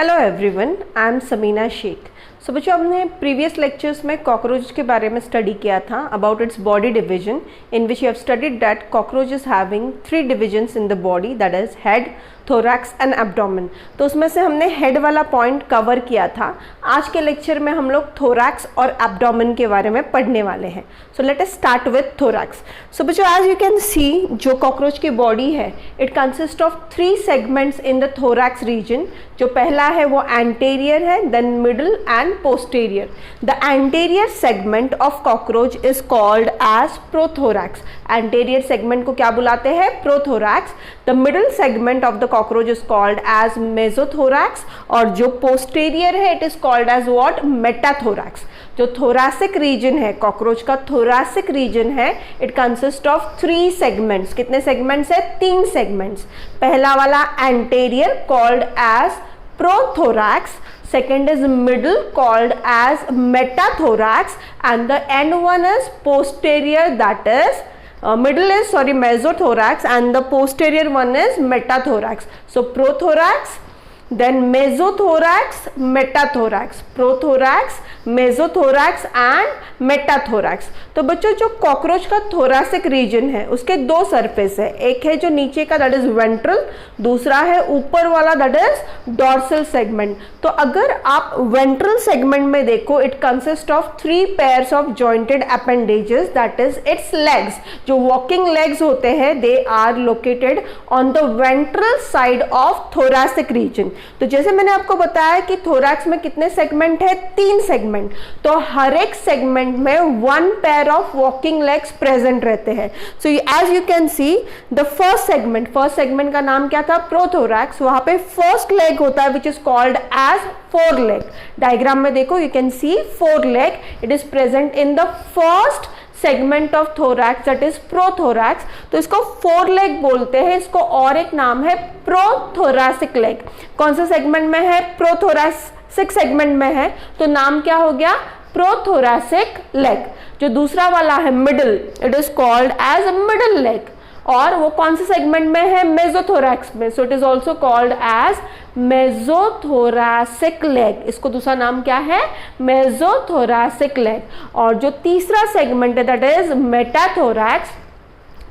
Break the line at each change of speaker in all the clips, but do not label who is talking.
Hello everyone, I am Sameena Shaikh. So बच्चों, हमने previous lectures में कॉकरोच के बारे में स्टडी किया था about its body division, in which you have studied that cockroach is having 3 divisions in the body, that is head, thorax and abdomen. तो उसमें से हमने हेड वाला पॉइंट कवर किया था। आज के लेक्चर में हम लोग थोरैक्स और एब्डोमेन के बारे में पढ़ने वाले हैं। So let us start with thorax. So बच्चों, एज यू कैन सी, जो कॉकरोच की बॉडी है it consist of 3 segments in the thorax region. जो पहला है वो एंटेरियर है, then middle and posterior. The anterior segment of cockroach is called as prothorax. Anterior segment को क्या बुलाते हैं? Prothorax. The middle segment of the cockroach is called as mesothorax, और जो पोस्टीरियर है it is called as what? Metathorax. जो thoracic region है, cockroach का थोरैसिक रीजन है, इट कंसिस्ट ऑफ 3 सेगमेंट्स। कितने सेगमेंट्स है? 3 सेगमेंट्स। पहला वाला anterior called as prothorax, second is middle called as metathorax, and the end one is posterior, that is middle is mesothorax, and the posterior one is metathorax. So prothorax, then mesothorax, metathorax, prothorax, mesothorax and metathorax। तो बच्चों, जो cockroach का thoracic region है उसके 2 surface है। एक है जो नीचे का, दैट इज वेंट्रल, दूसरा है ऊपर वाला, दैट इज डॉर्सल सेगमेंट। तो अगर आप वेंट्रल सेगमेंट में देखो, it consist of 3 pairs of jointed appendages, that is its legs. जो वॉकिंग लेग्स होते हैं they are located on the ventral side of thoracic region. तो जैसे मैंने आपको बताया कि थोरैक्स में कितने सेगमेंट है? 3 सेगमेंट। तो हर एक सेगमेंट में 1 pair of walking legs present रहते हैं। So as you can see, the first segment का नाम क्या था? प्रोथोरैक्स। वहां पे फर्स्ट लेग होता है which is called as foreleg. Diagram में देखो, you can see foreleg, it is present in the first segment of thorax, that is prothorax. तो इसको 4 लेग बोलते हैं। इसको और एक नाम है प्रोथोरैसिक लेग। कौन से सेगमेंट में है? प्रोथोरैसिक सेगमेंट में है, तो नाम क्या हो गया? Prothoracic leg. जो दूसरा वाला है middle, it is called as middle leg, और वो कौन से सेगमेंट में है? मेसोथोरैक्स में। So it is also called as mesothoracic leg. इसको दूसरा नाम क्या है? Mesothoracic leg. और जो तीसरा सेगमेंट है दैट इज मेटाथोरैक्स।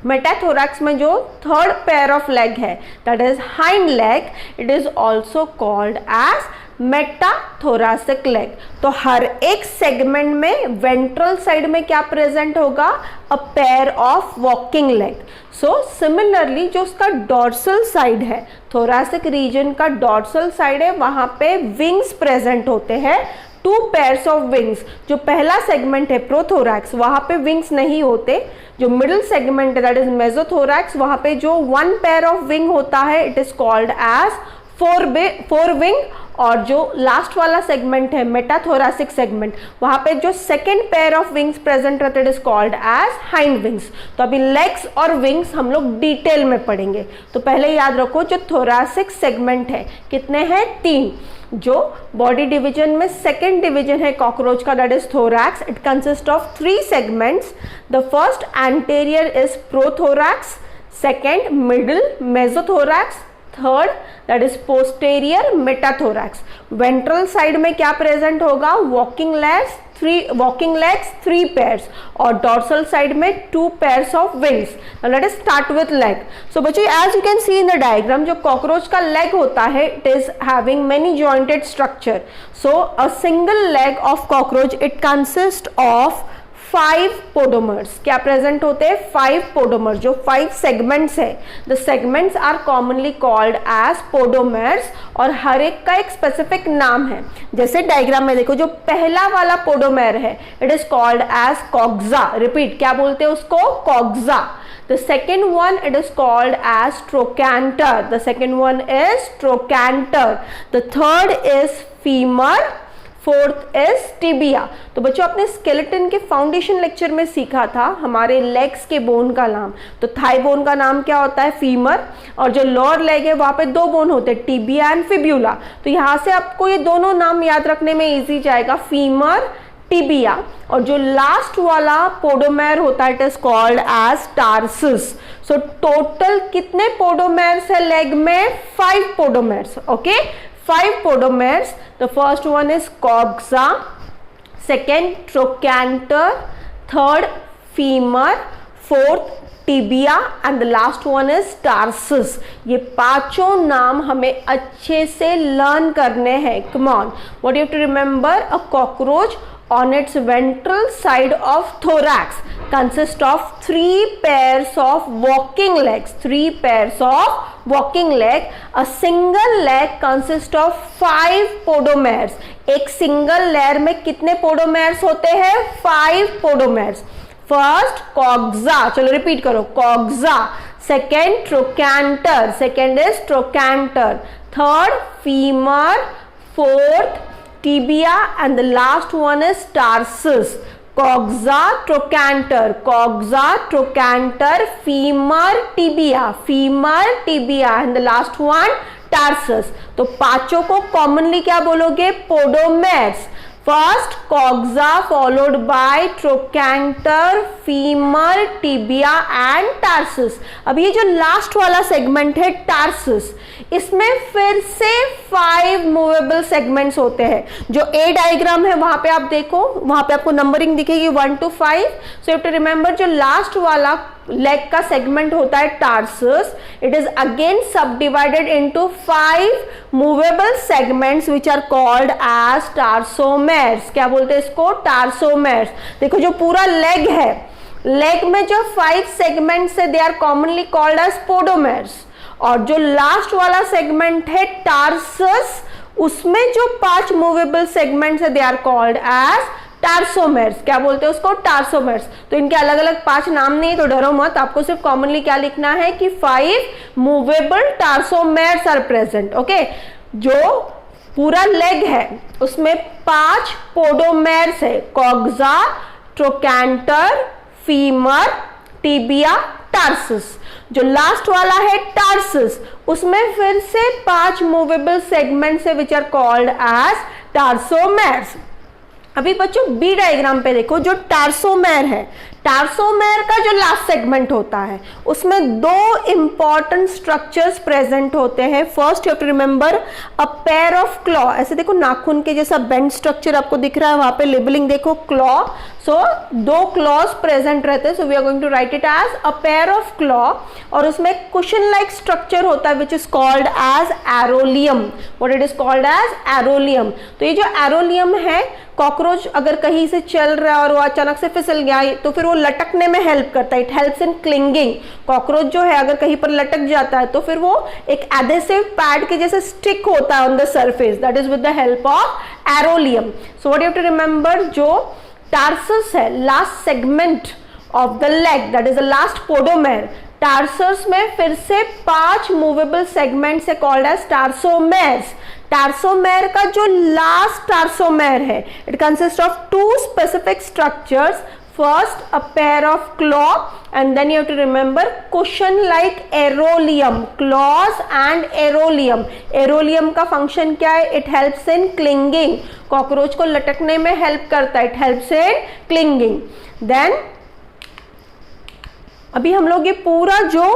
मेटाथोरैक्स में जो 3rd पेयर ऑफ लेग है that is hind leg, it is also called as metathoracic leg. तो हर एक सेगमेंट में वेंट्रल साइड में क्या प्रेजेंट होगा? अ pair of walking leg. So similarly जो उसका डॉर्सल साइड है, थोरैसिक रीजन का डॉर्सल साइड है, वहां पे विंग्स प्रेजेंट होते हैं, 2 पेयर्स ऑफ विंग्स। जो पहला सेगमेंट है प्रोथोरैक्स, वहां पे विंग्स नहीं होते। जो मिडिल सेगमेंट है दैट इज मेसोथोरैक्स, वहां पे जो 1 पेयर ऑफ विंग होता है it is called as 4 wing. और जो लास्ट वाला सेगमेंट है मेटाथोरैसिक सेगमेंट, वहां पे जो 2nd pair of wings present रहते हैं it is called as hind wings. तो अभी लेग्स और विंग्स हम लोग डिटेल में पढ़ेंगे। तो पहले याद रखो, जो थोरैसिक सेगमेंट है कितने हैं? 3। जो बॉडी डिवीजन में 2nd डिवीजन है कॉकरोच का, that is thorax. It consist of 3 segments. The first anterior is prothorax, 2nd middle mesothorax, 3rd that is posterior metathorax. Ventral side में क्या प्रेजेंट होगा? वॉकिंग लेग्स 3 पेयर्स, और dorsal side में 2 pairs of wings. Let us start with leg. So बच्चों, as you can see in the diagram, जो cockroach का leg होता है it is having many jointed structure. So a single leg of cockroach it consist of 5 पोडोमर्स। क्या present होते हैं? 5 पोडोमर्स। जो 5 segments है, the segments are commonly called as podomeres, और हर एक का एक स्पेसिफिक नाम है। जैसे डायग्राम में देखो, जो पहला वाला पोडोमर है it is called as coxa. Repeat, क्या बोलते हैं उसको? Coxa. The second one it is called as trochanter. The second one is trochanter. The third is femur. 4th is tibia। तो बच्चों, आपने स्केलेटन के फाउंडेशन लेक्चर में सीखा था हमारे लेग्स के बोन का नाम। तो थाई बोन का नाम क्या होता है? फीमर। और जो लोअर लेग है वहां पे 2 बोन होते हैं, टिबिया एंड फिब्यूला। तो यहाँ से आपको ये दोनों नाम याद रखने में इजी जाएगा, फीमर, टिबिया। और जो लास्ट वाला पोडोमेर होता है it is called as tarsus. So total कितने पोडोमेर्स है लेग में? 5 podomeres. Okay, 5 podomeres. The first one is coxa, second trochanter, third femur, fourth tibia and the last one is tarsus. ये पांचों नाम हमें अच्छे से लर्न करने हैं. Come on, what you have to remember? A cockroach on its ventral side of thorax consists of 3 pairs of walking legs. 3 pairs of walking leg. A single leg consists of 5 podomeres. एक single layer में कितने podomeres होते हैं? 5 podomeres. First coxa, चलो repeat करो, coxa. Second trochanter, second is trochanter. Third femur, fourth tibia and the last one is tarsus. Coxa, trochanter, coxa, trochanter, femur, tibia and the last one tarsus. तो पांचों को commonly क्या बोलोगे? Podomeres. First coxa followed by trochanter, femur, tibia and tarsus. अब ये जो last वाला segment है टार्सस, इसमें फिर से 5 मूवेबल सेगमेंट्स होते हैं. जो ए डायग्राम है वहां पे आप देखो, वहां पे आपको नंबरिंग दिखेगी 1 to 5. So you have to remember जो लास्ट वाला लेग का सेगमेंट होता है tarsus, it is again subdivided into 5 movable segments which are called as tarsomeres. क्या बोलते हैं इसको? टार्सोमेर्स. देखो जो पूरा लेग है, लेग में जो 5 सेगमेंट्स है they are commonly called as podomeres. और जो लास्ट वाला सेगमेंट है टार्सस, उसमें जो 5 मूवेबल सेगमेंट्स है they are called as tarsomeres. क्या बोलते हैं उसको? टार्सोमेर्स. तो इनके अलग अलग 5 नाम नहीं, तो डरो मत, आपको सिर्फ कॉमनली क्या लिखना है कि 5 movable tarsomeres are present. Okay, जो पूरा लेग है उसमें 5 पोडोमेर्स है. Coxa, trochanter, femur, tibia, tarsus. जो लास्ट वाला है टार्सस, उसमें फिर से 5 मूवेबल सेगमेंट्स है विच आर कॉल्ड एज टार्सोमेर्स. अभी बच्चों बी डायग्राम पे देखो, जो टार्सोमेर है, टार्सोमेर का जो लास्ट सेगमेंट होता है उसमें 2 इंपॉर्टेंट स्ट्रक्चर्स प्रेजेंट होते हैं. First you have to remember a pair of claw. ऐसे देखो नाखून के जैसा बेंड स्ट्रक्चर आपको दिख रहा है, वहां पे लेबलिंग देखो क्लॉ. सो 2 क्लॉज प्रेजेंट रहते हैं. So we are going to write it as a pair of claw. और उसमें कुशन लाइक स्ट्रक्चर होता है which is called as arolium. What it is called as arolium. तो ये जो एरोलियम है, कॉकरोच अगर कहीं से चल रहा है और वो अचानक से फिसल गया तो फिर वो लटकने में हेल्प करता है. It helps in clinging. Cockroach जो है अगर कहीं पर लटक जाता है तो फिर वो एक एडेसिव पैड के जैसे स्टिक होता है on the surface. That is with the help of arolium. So what you have to remember, जो टार्सस है, last segment of the leg, that is the last podomere. Tarsus में फिर से 5 movable segments है called as tarsomeres. Tarsomere का जो last tarsomere है, it consist of 2 specific structures. First a pair of claw and then you have to remember cushion like aerolium. Claws and aerolium. Aerolium का function क्या है? It helps in clinging. Cockroach को लटकने में help करता है. It helps in clinging. Then अभी हम लोग ये पूरा जो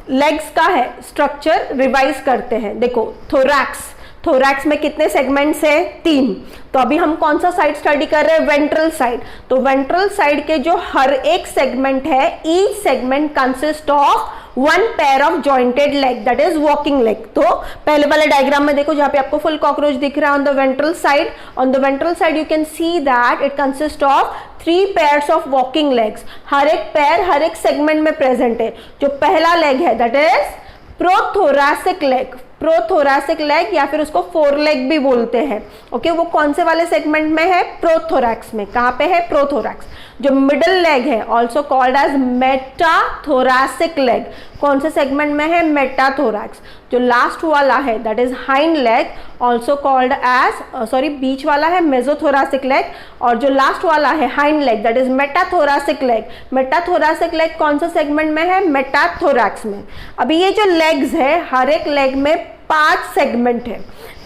लेग्स का है स्ट्रक्चर रिवाइज करते हैं. देखो थोरैक्स, थोरैक्स में कितने सेगमेंट्स है? 3. तो अभी हम कौन सा साइड स्टडी कर रहे हैं? Ventral side. तो वेंट्रल साइड के जो हर एक सेगमेंट है, each segment consist of 1 pair of jointed leg, that is walking leg. तो पहले वाले डायग्राम में देखो जहां पे आपको फुल कॉकरोच दिख रहा है on the ventral side. On the ventral side you can see that it consist of 3 pairs of walking legs. हर एक पैर हर एक सेगमेंट में प्रेजेंट है. जो पहला लेग है that is prothoracic leg. Prothoracic leg या फिर उसको 4 लेग भी बोलते हैं. ओके, वो कौन से वाले सेगमेंट में है? प्रोथोरैक्स में. कहां पे है? प्रोथोरैक्स. जो मिडल लेग है also called as metathoracic leg, कौन से सेगमेंट में है? मेटाथोरैक्स. जो लास्ट वाला है that is hind leg, also called as बीच वाला है मेसोथोरैसिक लेग, और जो लास्ट वाला है hind leg that is metathoracic leg. Metathoracic leg कौन सा सेगमेंट में है? मेटाथोरैक्स में. अभी ये जो लेग्स है, हर एक लेग में 5 सेगमेंट है.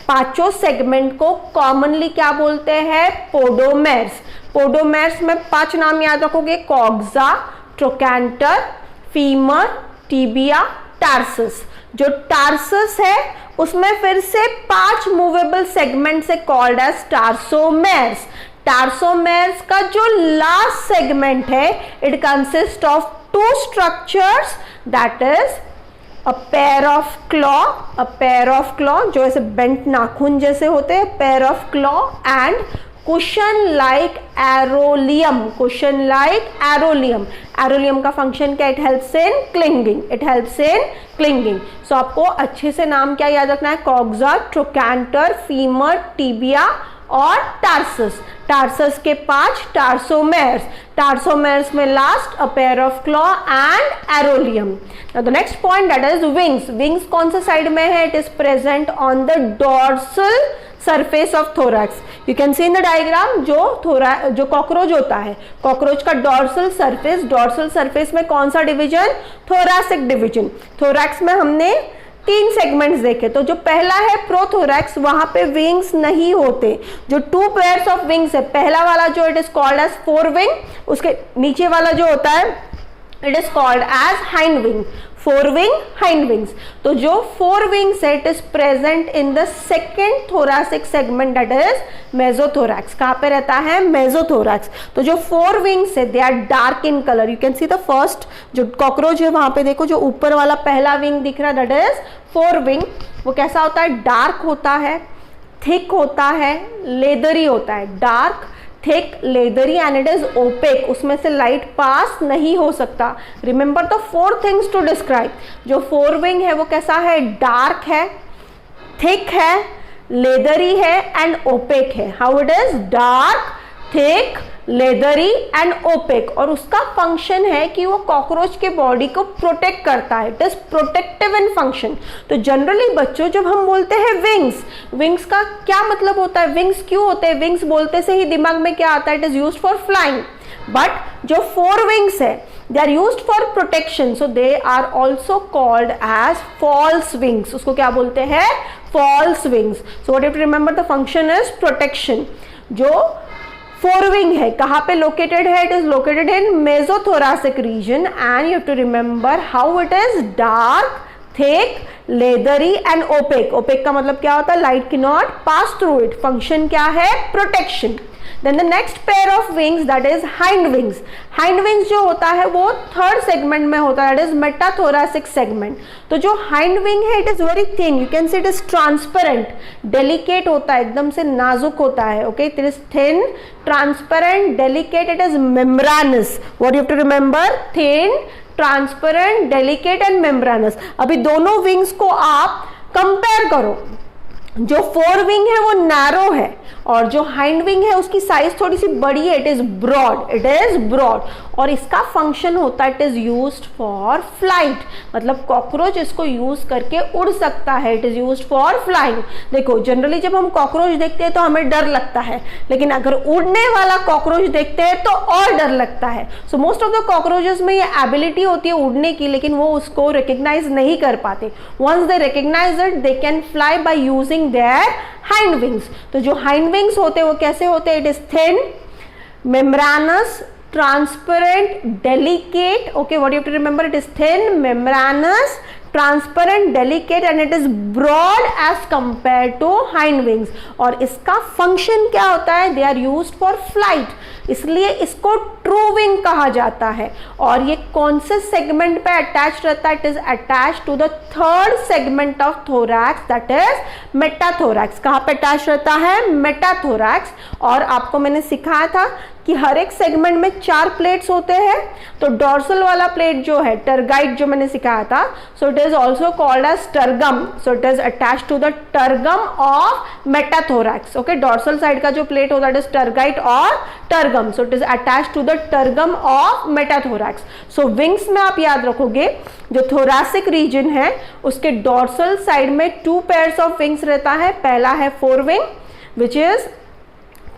5 सेगमेंट को कॉमनली क्या बोलते हैं? पोडोमेर्स. पोडोमेर्स में 5 नाम याद रखोगे, coxa, trochanter, femur, tibia, tarsus. जो टार्सस है उसमें फिर से 5 मूवेबल सेगमेंट्स है कॉल्ड एज टार्सोमेर्स। टार्सोमेर्स का जो लास्ट सेगमेंट है it consist of 2 structures, that is a pair of claw जो ऐसे बेंट नाखून जैसे होते हैं, pair of claw and cushion like arolium. Arolium का फंक्शन क्या? It helps in clinging. So आपको अच्छे से नाम क्या याद रखना है? कॉक्सा, ट्रोकैंटर, फीमर, टिबिया और टार्सस के 5 टार्सोमेर्स में last a pair of claw and arolium. Now the next point that is wings कौन सा साइड में है? It is present on the dorsal surface of thorax. You can see in the diagram जो cockroach होता है, cockroach का dorsal surface में कौन सा डिवीजन? Thoracic division. थोरैक्स में हमने 3 सेगमेंट्स देखे। तो जो पहला है प्रोथोरैक्स, वहां पे विंग्स नहीं होते। जो 2 पेयर्स ऑफ विंग्स है, पहला वाला जो it is called as forewing, उसके नीचे वाला जो होता है it is called as hind wings. तो जो 4 विंग्स है it is present in the second thoracic segment that is mesothorax. कहां पे रहता है? मेसोथोरैक्स। तो जो 4 विंग्स है they are dark in colour. You can see the first जो कॉकरोच है वहां पे देखो, जो ऊपर वाला पहला विंग दिख रहा है दैट इज फोरविंग। वो कैसा होता है? डार्क होता है, थिक होता है, लेदरी होता है। Dark, thick, leathery and it is opaque. उसमें से लाइट पास नहीं हो सकता। Remember the 4 things to describe. जो फोरविंग है वो कैसा है? डार्क है, थिक है, लेदरी है एंड ओपेक है। How it is? Dark, thick, leathery and opaque. और उसका फंक्शन है कि वो कॉकरोच के बॉडी को प्रोटेक्ट करता है। It is protective in function. तो जनरली बच्चों जब हम बोलते हैं विंग्स का क्या मतलब होता है? विंग्स क्यों होते हैं? विंग्स बोलते से ही दिमाग में क्या आता है? It is used for flying. But जो 4 विंग्स है they are used for protection, so they are also called as false wings. उसको क्या बोलते हैं? False wings. So what you have to remember, the function is protection. जो forewing है कहां पे लोकेटेड है? It is located in mesothoracic region and you have to remember how it is dark, thick, leathery and opaque. OPEC का मतलब क्या होता है? Light can not pass through it. Function क्या है? Protection. Then the next pair of wings that is hind wings. Hind wings जो होता है वो 3rd segment में होता है, that is metathoracic segment. तो जो hind wing है it is very thin. You can see it is transparent, delicate होता है, एकदम से नाजुक होता है. Okay, it is thin, transparent, delicate. It is membranous. What you have to remember? Thin, transparent, delicate and membranous. अभी दोनों wings को आप कंपेयर करो. जो 4 विंग है वो नैरो है और जो हाइंड विंग है उसकी साइज थोड़ी सी बड़ी है. इट इज ब्रॉड और इसका फंक्शन होता है it is used for flight. मतलब कॉकरोच इसको यूज करके उड़ सकता है. It is used for flying. देखो जनरली जब हम कॉकरोच देखते हैं तो हमें डर लगता है, लेकिन अगर उड़ने वाला कॉकरोच देखते हैं तो और डर लगता है. So most of the cockroaches में ये एबिलिटी होती है उड़ने की, लेकिन वो उसको रिकग्नाइज नहीं कर पाते. Once they recognise it they can fly by using their hind wings. तो जो hind wings होते हैं वो कैसे होते हैं? It is thin, membranous, transparent, delicate. Okay, what you have to remember? It is thin, membranous, transparent, delicate and it is broad as compared to hind wings. और इसका function क्या होता है? They are used for flight. इसलिए इसको true wing कहा जाता है. और ये कौन से सेगमेंट पे अटैच रहता है? It is attach to the 3rd segment of thorax that is metathorax. कहाँ पे अटैच रहता है? मेटाथोरैक्स. और आपको मैंने सिखाया था कि हर एक सेगमेंट में 4 प्लेट्स होते हैं. तो डॉर्सल वाला प्लेट जो है टर्गाइट जो मैंने सिखाया था, so it is also called as tergum. So it is attach to the tergum of metathorax. Okay, dorsal side का जो प्लेट होता है इट इज टर्गाइट और tergum. So it is attach to the tergum of metathorax. So wings में आप याद रखोगे जो थोरैसिक रीजन है उसके डॉर्सल साइड में 2 पेयर्स ऑफ विंग्स रहता है. पहला है forewing which is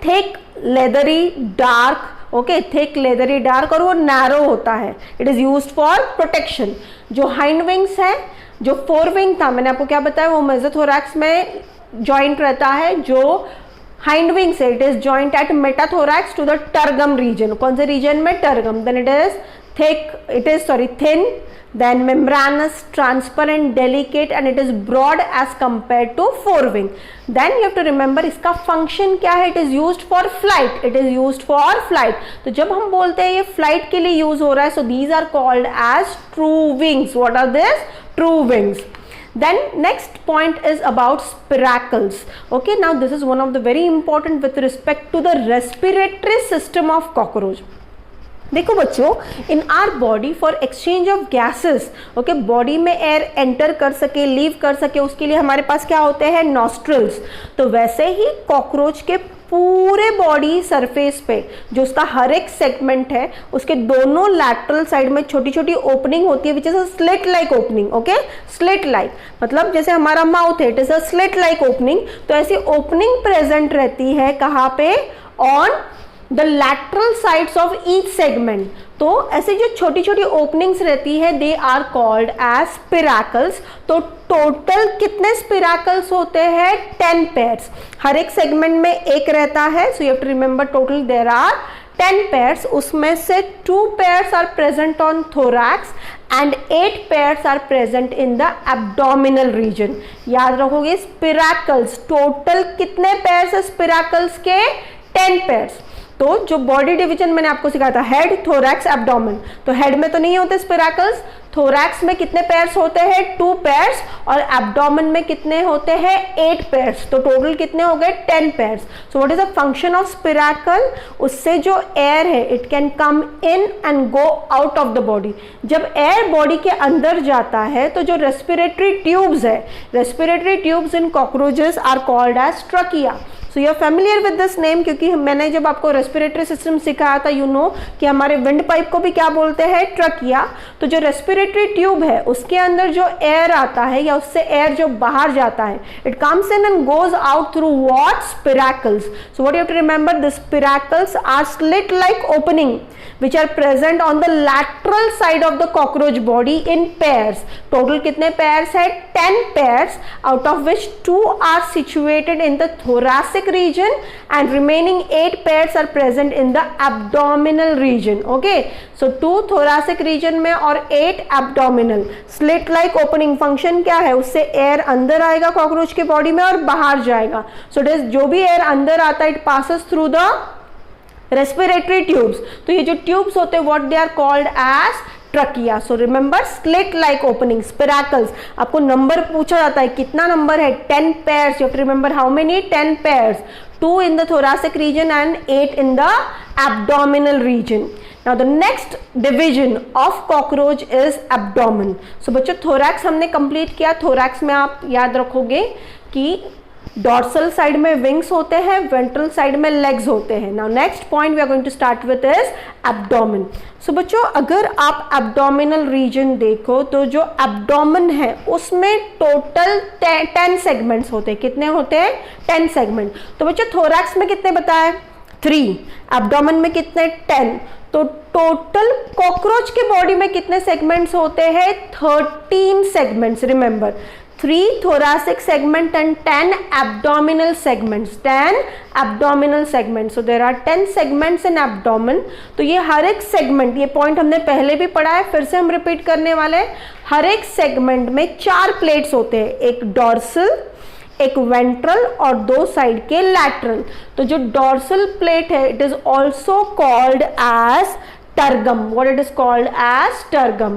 thick, leathery, dark. Okay, thick, leathery, dark और वो नैरो होता है. It is used for protection. जो हाइंड विंग्स है, जो फोरविंग था मैंने आपको क्या बताया, वो मेसोथोरैक्स में जॉइंट रहता है. जो हाइंड विंग्स है it is joint at metathorax to the tergum region. कौन से रीजन में? Tergum. Then it is thick, it is thin, then membranous, transparent, delicate and it is broad as compared to forewing. Then you have to remember इसका function क्या है, it is used for flight, it is used for flight. तो जब हम बोलते हैं ये flight के लिए use हो रहा है, so these are called as true wings. What are these? True wings. Then next point is about spiracles. Okay, now this is one of the very important with respect to the respiratory system of cockroach. देखो बच्चों, इन our body for exchange of gases, okay, body में air enter कर सके, leave कर सके, उसके लिए हमारे पास क्या होते हैं, नॉस्ट्रल्स. तो वैसे ही कॉकरोच के पूरे बॉडी सरफेस पे जो उसका हर एक सेगमेंट है, उसके दोनों लैटरल साइड में छोटी छोटी ओपनिंग होती है, which is a slit like opening. Okay, slit like मतलब जैसे हमारा माउथ है, it is a slit like opening. तो ऐसी ओपनिंग प्रेजेंट रहती है कहाँ पे, on the lateral sides of each segment. तो ऐसे जो छोटी छोटी ओपनिंग्स रहती है, दे आर कॉल्ड एज स्पिराकल्स. तो टोटल कितने स्पिराकल्स होते हैं, 10 पेयर्स. हर एक सेगमेंट में एक रहता है. So you have to remember total there are 10 pairs. उसमें से 2 pairs are present on thorax and 8 pairs are present in the abdominal region. याद रखोगे, स्पिराकल्स टोटल कितने पेयर्स है स्पिराकल्स के, 10 पेयर्स. तो जो बॉडी डिवीजन मैंने आपको सिखाया था, हेड, थोरैक्स, एब्डोमेन, तो हेड में तो नहीं होते स्पिराकल्स. थोरैक्स में कितने पेयर्स होते हैं, 2 पेयर्स, और एब्डोमेन में कितने होते हैं, 8 पेयर्स. तो टोटल कितने हो गए, 10 pairs. So what is the function of spiracle, उससे जो एयर है it can come in and go out of the body. जब एयर बॉडी के अंदर जाता है तो जो रेस्पिरेटरी ट्यूब्स है, respiratory tubes in cockroaches are called as trachea. So you are familiar with this name, क्योंकि मैंने जब आपको रेस्पिरेटरी सिस्टम सिखाया था, यू नो कि हमारे विंड पाइप को भी क्या बोलते हैं, ट्रकिया. तो जो रेस्पिरेटरी ट्यूब है उसके अंदर जो एयर आता है या उससे एयर जो बाहर जाता है, it comes in and goes out through what, spiracles. So what you have to remember, the spiracles are slit like opening which are present on the lateral side of the cockroach body in pairs. Total कितने pairs है, 10 pairs, out of which 2 are situated in the thoracic region and remaining 8 pairs are present in the abdominal region. Okay, so 2 thoracic region में और 8 abdominal. Slit like opening function क्या है, उससे air अंदर आएगा cockroach के body में और बाहर जाएगा. So it is जो भी air अंदर आता है, it passes through the respiratory tubes. तो ये जो ट्यूब्स होते हैं what they are called as trachea. So remember, slit like opening, spiracles. आपको नंबर पूछा जाता है, कितना नंबर है, 10 pairs. You have to remember how many, 10 pairs, 2 in the thoracic region and 8 in the abdominal region. Now the next division of cockroach is abdomen. So बच्चों, thorax हमने complete किया. thorax में आप याद रखोगे कि डॉर्सल साइड में wings होते हैं, वेंट्रल साइड में लेग्स होते हैं. Now next point we are going to start with is abdomen. So बच्चों, अगर आप एब्डोमिनल रीजन देखो तो जो एब्डोमेन है उसमें टोटल 10 सेगमेंट्स होते हैं. कितने होते हैं, 10 सेगमेंट. तो बच्चों, थोरैक्स में कितने बताए, 3. एब्डोमेन में कितने, 10. तो टोटल कॉकरोच के बॉडी में कितने सेगमेंट्स होते हैं, 13 segments. Remember, 3 thoracic segment and 10 abdominal segments. 10 abdominal segments. So there are 10 segments in abdomen. तो ये हर एक segment, ये point हमने पहले भी पढ़ा है, फिर से हम repeat करने वाले हैं. हर एक segment में 4 plates होते हैं, एक dorsal, एक वेंट्रल और 2 साइड के लैटरल. तो जो डॉर्सल प्लेट है, it is also called as tergum. What it is called as tergum.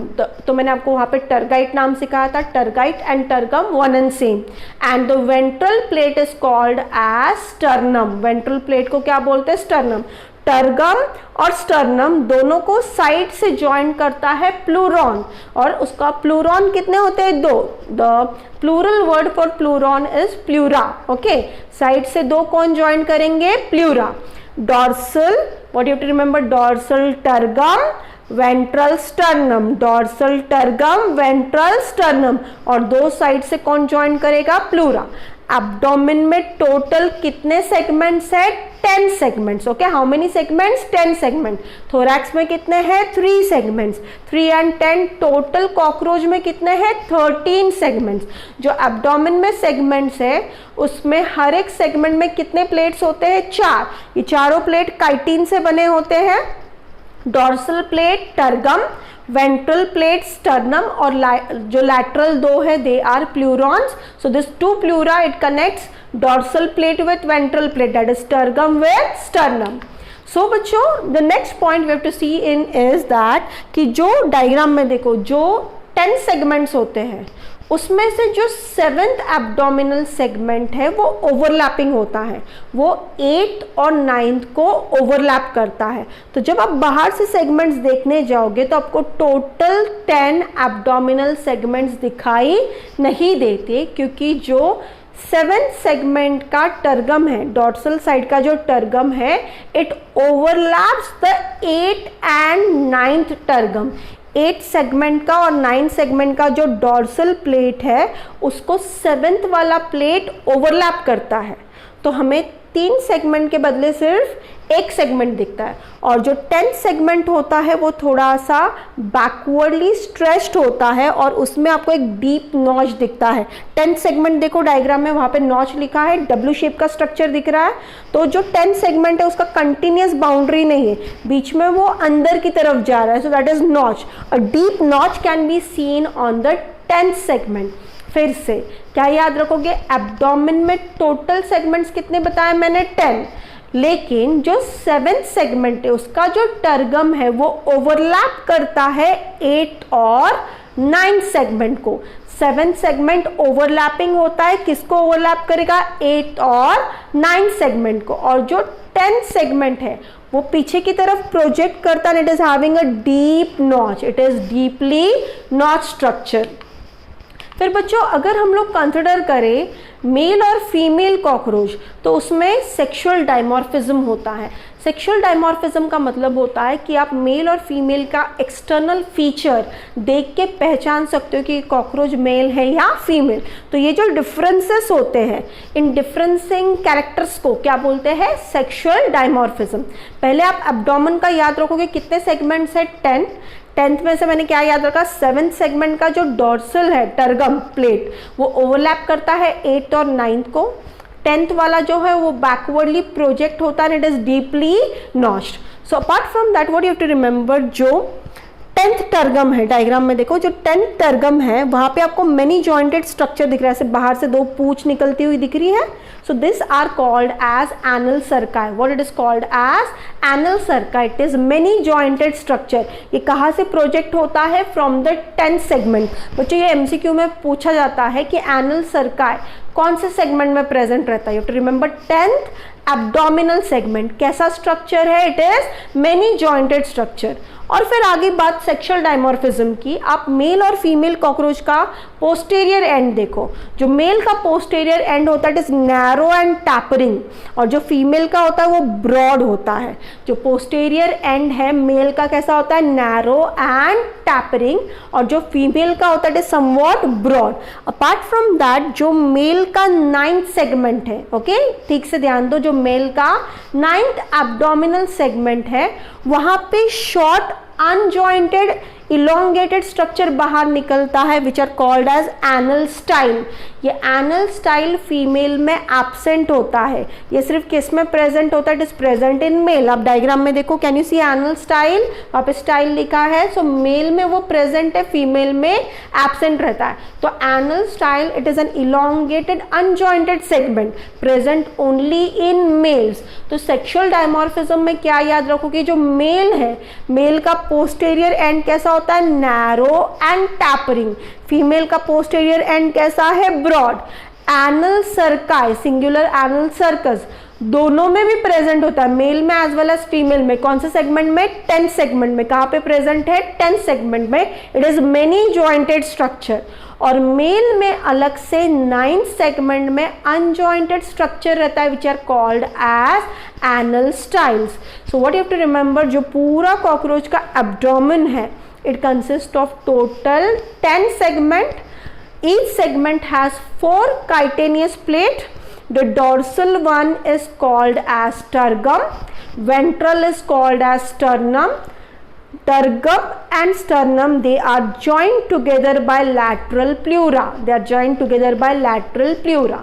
तो मैंने आपको वहां पे टर्गाइट नाम सिखाया था. Tergite and tergum one and same. And the ventral plate is called as sternum. Ventral plate को क्या बोलते हैं, स्टर्नम. टर्गम और स्टर्नम दोनों को साइड से ज्वाइन करता है प्लूरॉन, और उसका प्लूरॉन कितने होते हैं, 2. The plural word for pleuron is pleura. Okay, side से 2 कौन ज्वाइन करेंगे, pleura. Dorsal, what you have to remember, dorsal tergum, ventral sternum. dorsal tergum, ventral sternum. और 2 साइड से कौन ज्वाइन करेगा, प्लूरा. एब्डोमेन में टोटल कितने सेगमेंट्स है, 10 segments. Okay, how many segments, 10 segment. Thorax में कितने हैं, 3 सेगमेंट्स. 3 and 10, टोटल कॉकरोच में कितने हैं, 13 सेगमेंट्स. जो एब्डोमेन में सेगमेंट्स है उसमें हर एक सेगमेंट में कितने प्लेट्स होते हैं, 4. ये चारों प्लेट काइटिन से बने होते हैं. Dorsal plate tergum, ventral plate sternum और जो लैटरल दो है they are pleurons. So this two pleura it connects dorsal plate with ventral plate, that is tergum with sternum. So बच्चों the next point we have to see in is that कि जो diagram में देखो जो 10 segments होते हैं उसमें से जो 7th एब्डोमिनल सेगमेंट है वो ओवरलैपिंग होता है, वो 8th और 9th को ओवरलैप करता है. तो जब आप बाहर से सेगमेंट्स देखने जाओगे तो आपको टोटल 10 एब्डोमिनल सेगमेंट्स दिखाई नहीं देते, क्योंकि जो 7th सेगमेंट का टर्गम है, डॉर्सल साइड का जो टर्गम है, it overlaps the 8th and 9th tergum. 8 segment का और 9 सेगमेंट का जो डॉर्सल प्लेट है उसको 7th वाला प्लेट ओवरलैप करता है. तो हमें 3 सेगमेंट के बदले सिर्फ एक सेगमेंट दिखता है, और जो 10th सेगमेंट होता है वो थोड़ा सा बैकवर्डली स्ट्रेच्ड होता है और उसमें आपको एक डीप नॉच दिखता है. 10th सेगमेंट देखो डायग्राम में, वहाँ पे नॉच लिखा है, डब्ल्यू शेप का स्ट्रक्चर दिख रहा है. तो जो 10th सेगमेंट है उसका कंटिन्यूस बाउंड्री नहीं है, बीच में वो अंदर की तरफ जा रहा है. So that is notch. A deep notch can be seen on the 10th segment. फिर से क्या याद रखोगे, एब्डोमेन में टोटल सेगमेंट्स कितने बताए मैंने, 10. लेकिन जो 7th सेगमेंट है उसका जो टर्गम है वो ओवरलैप करता है 8 और 9 सेगमेंट को. 7th सेगमेंट ओवरलैपिंग होता है, किसको ओवरलैप करेगा, 8 और 9 सेगमेंट को. और जो 10th सेगमेंट है वो पीछे की तरफ प्रोजेक्ट करता है. It is having a deep notch, it is deeply notch structure. फिर बच्चों अगर हम लोग कंसिडर करें मेल और फीमेल कॉकरोच तो उसमें सेक्सुअल डायमॉर्फिज्म होता है. सेक्सुअल डायमॉर्फिज्म का मतलब होता है कि आप मेल और फीमेल का एक्सटर्नल फीचर देख के पहचान सकते हो कि कॉकरोच मेल है या फीमेल. तो ये जो डिफरेंसेस होते हैं इन डिफरेंसिंग कैरेक्टर्स को क्या बोलते हैं, सेक्सुअल डायमॉर्फिज्म. पहले आप एब्डोमेन का याद रखोगे, कितने सेगमेंट्स है, 10. 10th में से मैंने क्या याद रखा, 7th सेगमेंट का जो डॉर्सल है टर्गम प्लेट वो ओवरलैप करता है 8th और 9th को. 10th वाला जो है वो बैकवर्डली प्रोजेक्ट होता है, it is deeply notched. So apart from that what you have to remember, जो 10th टर्गम है डायग्राम में देखो, जो 10th टर्गम है वहां पे आपको मेनी जॉइंटेड स्ट्रक्चर दिख रहा है, ऐसे बाहर से 2 पूंछ निकलती हुई दिख रही है. So this are called as anal cerci. What it is called as anal cerci. It is many jointed structure. ये कहाँ से प्रोजेक्ट होता है, फ्रॉम द 10th सेगमेंट. बच्चों ये MCQ में पूछा जाता है कि एनल सर्काई कौन से सेगमेंट में प्रेजेंट रहता है. You have to remember 10th abdominal segment. कैसा स्ट्रक्चर है, it is many jointed structure. और फिर आगे बात सेक्सुअल डायमॉर्फिज्म की. आप मेल और फीमेल कॉकरोच का पोस्टेरियर एंड देखो. जो मेल का पोस्टेरियर एंड होता है it is narrow and tapering, और जो फीमेल का होता है वो ब्रॉड होता है. जो पोस्टेरियर एंड है मेल का कैसा होता है, नैरो एंड टैपरिंग, और जो फीमेल का होता है it is somewhat broad. Apart from that जो मेल का 9th सेगमेंट है, ओके ठीक से ध्यान दो, जो मेल का 9th एब्डोमिनल सेगमेंट है वहां पे शॉर्ट अनजॉइंटेड इलोंगेटेड स्ट्रक्चर बाहर निकलता है which are called as anal style. ये एनल स्टाइल फीमेल में एब्सेंट होता है. ये सिर्फ किस में प्रेजेंट होता है, it is present in male. आप डायग्राम में देखो, can you see anal style, वहाँ पे स्टाइल लिखा है. सो मेल में वो प्रेजेंट है, फीमेल में एब्सेंट रहता है. तो anal style it is an elongated unjointed segment present only in males. तो सेक्सुअल डायमॉर्फिज्म में क्या याद रखोगे, जो मेल है मेल का पोस्टेरियर एंड कैसा होता है, नैरो एंड टैपरिंग. फीमेल का पोस्टेरियर एंड कैसा है, broad. Anal cerci, singular anal cercus, दोनों में भी प्रेजेंट होता है, मेल में एज वेल एज फीमेल में. कौन से सेगमेंट में, 10th सेगमेंट में. कहाँ पे प्रेजेंट है, 10th सेगमेंट में. It is many jointed structure. और मेल में अलग से 9th सेगमेंट में अनजॉइंटेड स्ट्रक्चर रहता है which are called as anal styles. So what you have to remember, जो पूरा कॉकरोच का एब्डोमेन है it consists of total 10 segment. Each segment has 4 chitinous plate. The dorsal one is called as tergum, ventral is called as sternum. Tergum and sternum, they are joined together by lateral pleura. They are joined together by lateral pleura.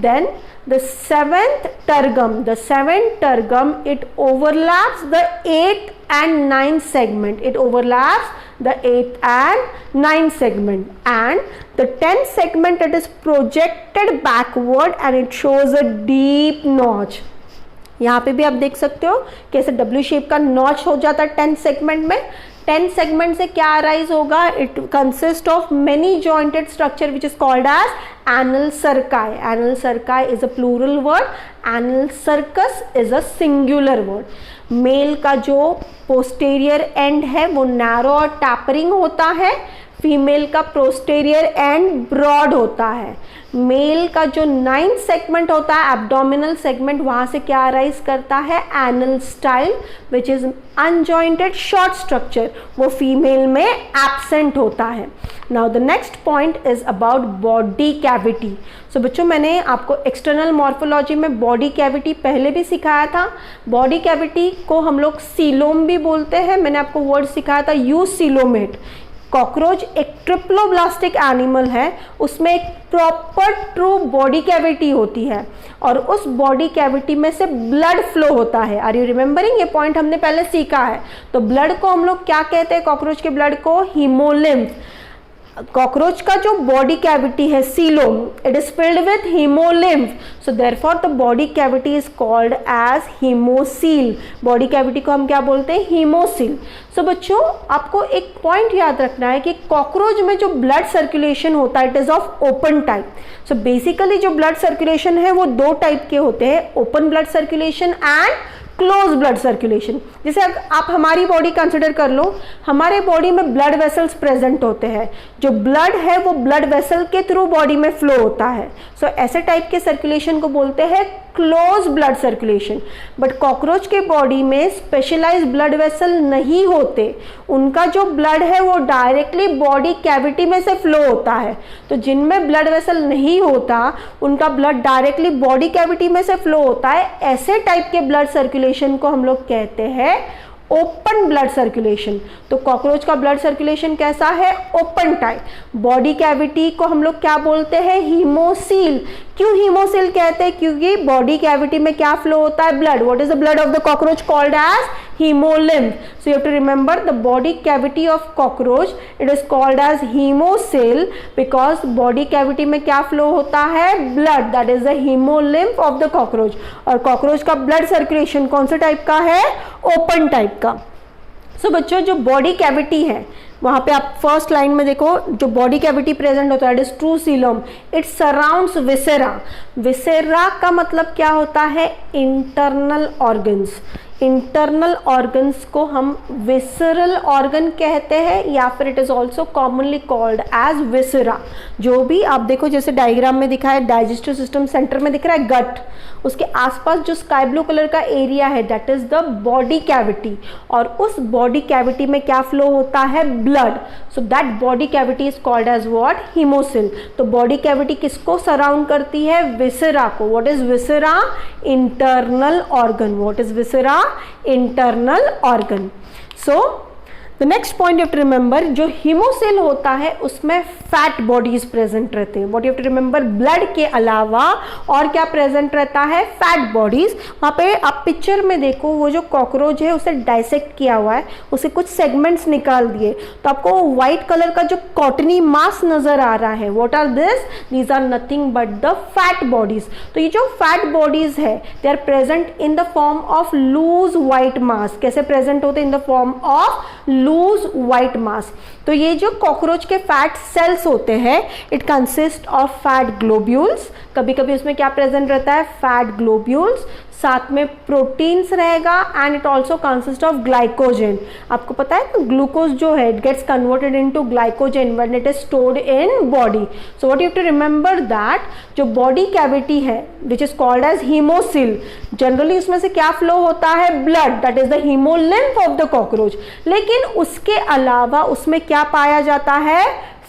Then the 7th tergum, it overlaps the 8th and 9th segment. It overlaps the 8th and 9th segment, and the 10th segment it is projected backward and it shows a deep notch. यहाँ पे भी आप देख सकते हो कैसे W shape का notch हो जाता है 10th सेगमेंट में. 10th सेगमेंट से क्या अराइज होगा? It consist of many jointed structure which is called as anal cerci. Anal cerci is a plural word, anal cercus is a singular word. Male का जो posterior and है वो narrow और tapering होता है, फीमेल का posterior and broad होता है. मेल का जो 9th सेगमेंट होता है एब्डोमिनल सेगमेंट, वहां से क्या अराइज करता है? Anal style which is unjointed short structure, वो फीमेल में एब्सेंट होता है. Now the next point is about body cavity. So बच्चों मैंने आपको एक्सटर्नल मॉर्फोलॉजी में बॉडी कैविटी पहले भी सिखाया था. बॉडी कैविटी को हम लोग सीलोम भी बोलते हैं. मैंने आपको वर्ड सिखाया था यूसीलोमेट. कॉकरोच एक ट्रिप्लोब्लास्टिक एनिमल है, उसमें एक प्रॉपर ट्रू बॉडी कैविटी होती है और उस बॉडी कैविटी में से ब्लड फ्लो होता है. Are you remembering? ये पॉइंट हमने पहले सीखा है. तो ब्लड को हम लोग क्या कहते हैं? कॉकरोच के ब्लड को हीमोलिम्फ. कॉकरोच का जो बॉडी कैविटी है coelom, it is filled with haemolymph. So therefore the body cavity is called as haemocoel. Body cavity को हम क्या बोलते हैं? हीमोसील. सो बच्चों आपको एक पॉइंट याद रखना है कि कॉकरोच में जो ब्लड सर्कुलेशन होता है it is of open type. So basically जो ब्लड सर्कुलेशन है वो दो टाइप के होते हैं, open blood circulation and close blood circulation. जैसे आप हमारी बॉडी कंसिडर कर लो, हमारे बॉडी में ब्लड वेसल्स प्रेजेंट होते हैं. जो ब्लड है वो ब्लड वेसल के थ्रू बॉडी में फ्लो होता है. सो ऐसे टाइप के सर्कुलेशन को बोलते हैं close blood circulation. But cockroach के बॉडी में स्पेशलाइज्ड ब्लड वेसल नहीं होते. उनका जो ब्लड है वो डायरेक्टली बॉडी कैविटी में से फ्लो होता है. तो जिनमें ब्लड वेसल नहीं होता उनका ब्लड डायरेक्टली बॉडी कैविटी में से फ्लो होता है. ऐसे टाइप के ब्लड सर्कुलेशन को हम लोग कहते हैं ओपन ब्लड सर्कुलेशन. तो कॉकरोच का ब्लड सर्कुलेशन कैसा है? Open type. बॉडी कैविटी को हम लोग क्या बोलते हैं? हीमोसील. क्यों हीमोसील कहते हैं? क्योंकि बॉडी कैविटी में क्या फ्लो होता है? Blood. What is the blood of the cockroach? Called as hemolymph. So you have to remember the body cavity of cockroach, it is called as hemocoel because body cavity में क्या flow होता है? blood. That is the hemolymph of the cockroach. और cockroach का blood circulation कौन से type का है? ओपन टाइप का. सो बच्चों जो बॉडी कैविटी है वहाँ पे आप फर्स्ट लाइन में देखो, जो बॉडी कैविटी प्रेजेंट होता है it is true coelom. It surrounds viscera. Viscera का मतलब क्या होता है? Internal organs. इंटरनल ऑर्गन्स को हम विसरल ऑर्गन कहते हैं या फिर it is also commonly called as viscera. जो भी आप देखो जैसे डायग्राम में दिखा है, डाइजेस्टिव सिस्टम सेंटर में दिख रहा है गट, उसके आसपास जो स्काई ब्लू कलर का एरिया है that is the body cavity. और उस बॉडी कैविटी में क्या फ्लो होता है? Blood. So that body cavity is called as what? Haemocoel. तो बॉडी कैविटी किसको सराउंड करती है? विसरा को. What is viscera? Internal organ. What is viscera? Internal organ. So the next point you have to remember, जो haemocoel होता है उसमें fat bodies present रहते हैं. What you have to remember, blood के अलावा और क्या प्रेजेंट रहता है? Fat bodies. वहाँ पे आप पिक्चर में देखो, वो जो कॉकरोच है उसे डाइसेक्ट किया हुआ है, उसे कुछ सेगमेंट्स निकाल दिए तो आपको व्हाइट कलर का जो कॉटनी मास नजर आ रहा है. What are this? These are nothing but the fat bodies. तो ये जो फैट बॉडीज है they are present in the form of loose white mass. कैसे प्रेजेंट होते हैं? In the form of loose white mass. तो ये जो कॉकरोच के फैट सेल्स होते हैं it consist of fat globules. कभी कभी उसमें क्या प्रेजेंट रहता है? Fat globules. साथ में प्रोटीन्स रहेगा and it also consist of glycogen. आपको पता है ना ग्लूकोज जो है it gets converted into glycogen when it is stored in body. So what you have to remember that जो बॉडी कैविटी है which is called as haemocoel, generally उसमें से क्या फ्लो होता है? Blood. That is the haemolymph of the cockroach. लेकिन उसके अलावा उसमें क्या पाया जाता है?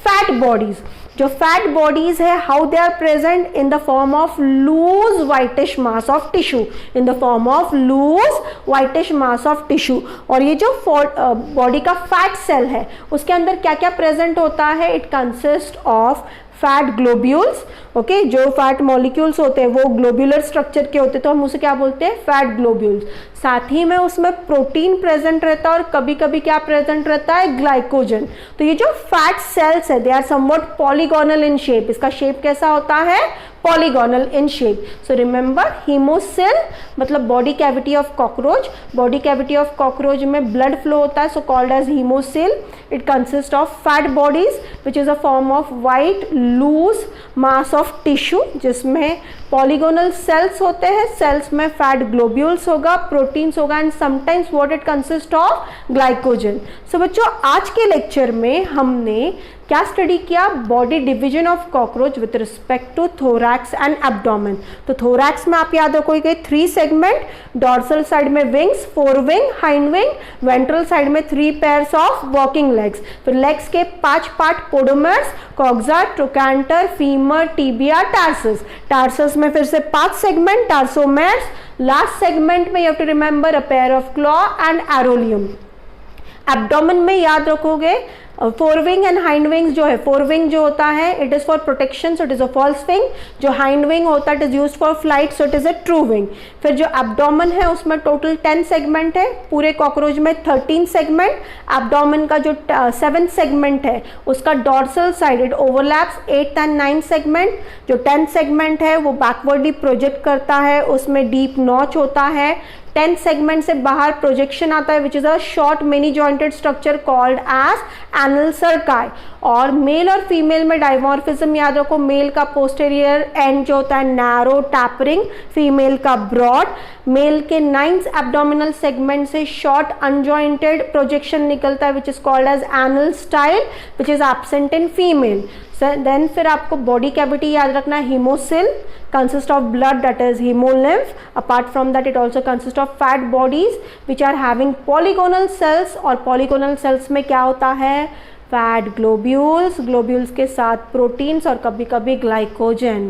Fat bodies. जो फैट बॉडीज है how they are present? In the form of loose whitish mass of tissue. In the form of loose whitish mass of tissue. और ये जो बॉडी का फैट सेल है उसके अंदर क्या क्या प्रेजेंट होता है? It consist of fat globules. Okay, जो फैट मॉलिक्यूल्स होते हैं वो ग्लोब्यूलर स्ट्रक्चर के होते हैं, तो हम उसे क्या बोलते हैं, फैट ग्लोब्यूल्स। साथ ही में उसमें प्रोटीन प्रेजेंट रहता है और कभी कभी क्या प्रेजेंट रहता है, ग्लाइकोजन। तो ये जो फैट सेल्स है they are somewhat polygonal in shape. इसका शेप कैसा होता है, polygonal in shape. So remember, haemocoel मतलब body cavity of cockroach. Body cavity of cockroach में ब्लड फ्लो होता है, so called as haemocoel. It consist of fat bodies which is a form of white loose mass of tissue, जिसमें polygonal cells होते हैं। Cells में fat globules होगा, proteins होगा and sometimes what it consist of, glycogen. So बच्चों, आज के lecture में हमने क्या स्टडी किया, body division of cockroach with respect to thorax and abdomen. तो थोरैक्स में आप याद रखोगे 3 सेगमेंट, डॉर्सल साइड में wings, forewing, hind wing, ventral side में 3 पेयर्स ऑफ वॉकिंग लेग्स। फिर लेग्स के 5 part, podomeres, coxa, trochanter, femur, tibia, tarsus. Tarsus में फिर से 5 सेगमेंट, टार्सोमेर्स। लास्ट सेगमेंट में you have to remember a pair of claw and arolium. Abdomen में याद रखोगे फोरविंग एंड हाइंड विंग्स। जो है फोरविंग जो होता है it is for protection, so it is a false wing. जो हाइंड विंग होता है it is used for flight, so it is a true wing. फिर जो एब्डोमेन है उसमें टोटल 10 सेगमेंट है, पूरे कॉकरोच में 13 सेगमेंट। एब्डोमेन का जो 7th सेगमेंट है उसका dorsal side it overlaps 8th and 9th segment. जो 10th सेगमेंट है वो बैकवर्डली प्रोजेक्ट करता है, उसमें डीप नॉच होता है। 10th सेगमेंट से बाहर प्रोजेक्शन आता है which is a short mini jointed structure called as anal cerci. और मेल और फीमेल में डाइमॉर्फिज्म याद रखो, मेल का पोस्टेरियर एंड जो होता है नैरो टैपरिंग, फीमेल का ब्रॉड। मेल के 9th एब्डोमिनल सेगमेंट से शॉर्ट अनजॉइंटेड प्रोजेक्शन निकलता है which is called as anal style which is absent in female. Then फिर आपको बॉडी कैविटी याद रखना, haemocoel consist of blood, that is hemolymph. Apart from that it also consists of fat bodies which are having polygonal cells, और polygonal cells में क्या होता है, fat globules, globules के साथ proteins और कभी कभी glycogen।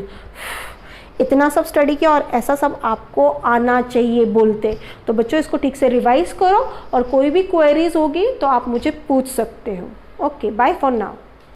इतना सब स्टडी किया और ऐसा सब आपको आना चाहिए बोलते। तो बच्चों इसको ठीक से रिवाइज करो और कोई भी क्वेरीज होगी तो आप मुझे पूछ सकते हो। Okay, bye for now.